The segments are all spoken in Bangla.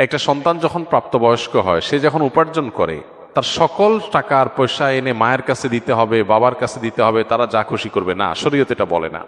একটা সন্তান যখন প্রাপ্তবয়স্ক হয়, সে যখন উপার্জন করে, তার সকল টাকা আর পয়সা এনে মায়ের কাছে দিতে হবে, বাবার কাছে দিতে হবে, তারা যা খুশি করবে না। শরীয়ত এটা বলে না।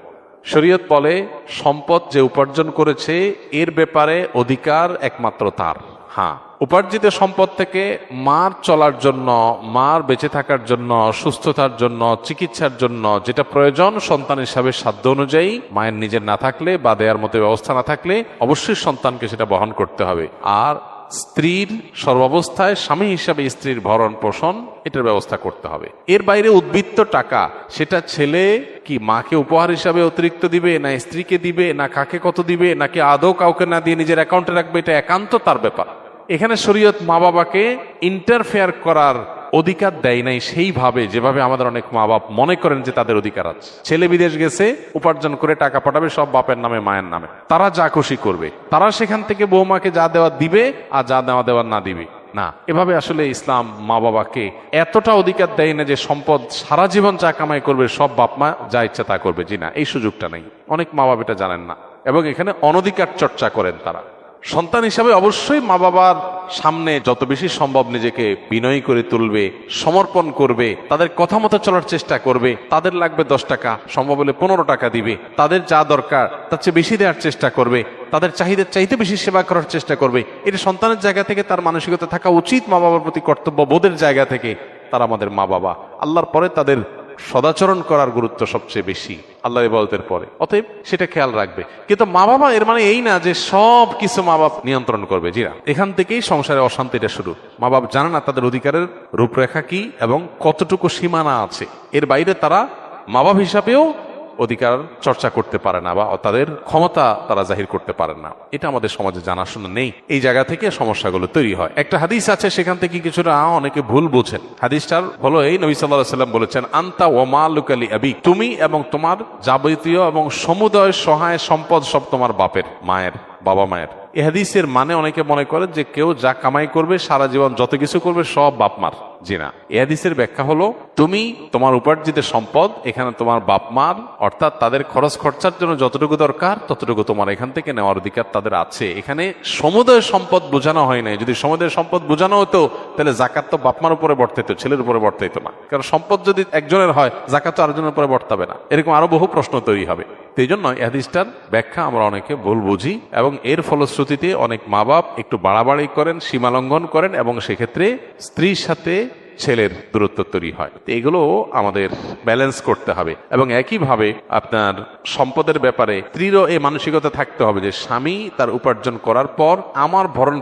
শরীয়ত বলে সম্পদ যে উপার্জন করেছে এর ব্যাপারে অধিকার একমাত্র তার। হ্যাঁ, উপার্জিত সম্পদ থেকে মার চলার জন্য, মার বেঁচে থাকার জন্য, সুস্থতার জন্য, চিকিৎসার জন্য যেটা প্রয়োজন সন্তান হিসাবে সাধ্য অনুযায়ী, মায়ের নিজের না থাকলে বা দেওয়ার মতো ব্যবস্থা না থাকলে অবশ্যই সন্তানকে সেটা বহন করতে হবে। আর স্ত্রীর সর্বাবস্থায় স্বামী হিসাবে স্ত্রীর ভরণ পোষণ এটার ব্যবস্থা করতে হবে। এর বাইরে উদ্বৃত্ত টাকা সেটা ছেলে কি মাকে উপহার হিসাবে অতিরিক্ত দিবে, না স্ত্রীকে দিবে, না কাকে কত দিবে, নাকি আদৌ কাউকে না দিয়ে নিজের অ্যাকাউন্টে রাখবে, এটা একান্ত তার ব্যাপার। এখানে শরীয়ত মা বাবাকে ইন্টারফেয়ার করার অধিকার দেয় নাই সেইভাবে যেভাবে আমাদের অনেক মা বাপ মনে করেন যে তাদের অধিকার আছে। ছেলে বিদেশ গেছে, উপার্জন করে টাকা পাঠাবে সব বাপের নামে মায়ের নামে, তারা যা খুশি করবে, তারা সেখান থেকে বৌমাকে যা দেওয়া দিবে আর যা দেওয়া দেওয়ার না দিবে না। এভাবে আসলে ইসলাম মা বাবাকে এতটা অধিকার দেয় না যে সম্পদ সারা জীবন যা কামাই করবে সব বাপ মা যা ইচ্ছা তা করবে। জি না, এই সুযোগটা নেই। অনেক মা বাবা এটা জানেন না এবং এখানে অনধিকার চর্চা করেন তারা। সন্তান হিসাবে অবশ্যই মা বাবার সামনে যত বেশি সম্ভব নিজেকে বিনয়ী করে তুলবে, সমর্পণ করবে, তাদের কথা মতো চলার চেষ্টা করবে। তাদের লাগবে 10 টাকা, সম্ভব হলে 15 টাকা দিবে। তাদের যা দরকার তার চেয়ে বেশি দেওয়ার চেষ্টা করবে, তাদের চাহিদার চাইতে বেশি সেবা করার চেষ্টা করবে। এটা সন্তানের জায়গা থেকে তার মানসিকতা থাকা উচিত। মা বাবার প্রতি কর্তব্য বোধের জায়গা থেকে তারা আমাদের মা বাবা। আল্লাহর পরে তাদের সদাচরণ করার গুরুত্ব সবচেয়ে বেশি আল্লাহর ইবাদতের পরে, অতএব সেটা খেয়াল রাখবে। কিন্তু মা বাবা এর মানে এই না যে সব কিছু মা বাপ নিয়ন্ত্রণ করবে। জিরা, এখান থেকেই সংসারে অশান্তিটা শুরু। মা বাপ জানে না তাদের অধিকারের রূপরেখা কি এবং কতটুকু সীমানা আছে। এর বাইরে তারা মা বাপ হিসাবেও অধিকার চর্চা করতে পারে না বা তাদের ক্ষমতা তারা জাহির করতে পারে না। এটা আমাদের সমাজে জানাশোনা নেই। এই জায়গা থেকে সমস্যাগুলো তৈরি হয়। একটা হাদিস আছে, সেখান থেকে কিছুটা অনেকে ভুল বুঝেন। হাদিসটার হলো এই, নবী সাল্লাল্লাহু আলাইহি সাল্লাম বলেছেন, আনতা ওয়া মালুকা লি আবিক, তুমি এবং তোমার যাবতীয় এবং সমুদয় সহায় সম্পদ সব তোমার বাপের, মায়ের, বাবা মায়ের। এই হাদিসের মানে অনেকে মনে করে যে কেউ যা কামাই করবে সারা জীবন যত কিছু করবে সব বাপ মার। জি না, এই হাদিসের ব্যাখ্যা হলো তুমি তোমার উপার্জিত সম্পদ এখানে তোমার বাপ মার, অর্থাৎ তাদের খরচ খরচার জন্য যতটুকু দরকার ততটুকু তোমার এখান থেকে নেওয়ার অধিকার তাদের আছে। এখানে সমুদয় সম্পদ বোঝানো হয় নাই। যদি সমুদয় সম্পদ বোঝানো হতো তাহলে জাকাত তো বাপ মার উপরে বর্তাইতো, ছেলের উপরে বর্তাইতো না। কারণ সম্পদ যদি একজনের হয়, জাকাত তো আরেকজনের উপরে বর্তাবে না। এরকম আরো বহু প্রশ্ন তৈরি হবে। এই জন্য এই হাদিসটার ব্যাখ্যা আমরা অনেকে ভুল বুঝি এবং এর ফলশ্রুতিতে অনেক মা বাপ একটু বাড়াবাড়ি করেন, সীমা লঙ্ঘন করেন এবং সেক্ষেত্রে স্ত্রীর সাথে ছেলের দূরত্ব তৈরি হয়। এগুলো আমাদের ব্যালেন্স করতে হবে এবং একইভাবে আপনার সম্পদের ব্যাপারে স্ত্রীরও এই মানসিকতা থাকতে হবে যে স্বামী তার উপার্জন করার পর আমার ভরণ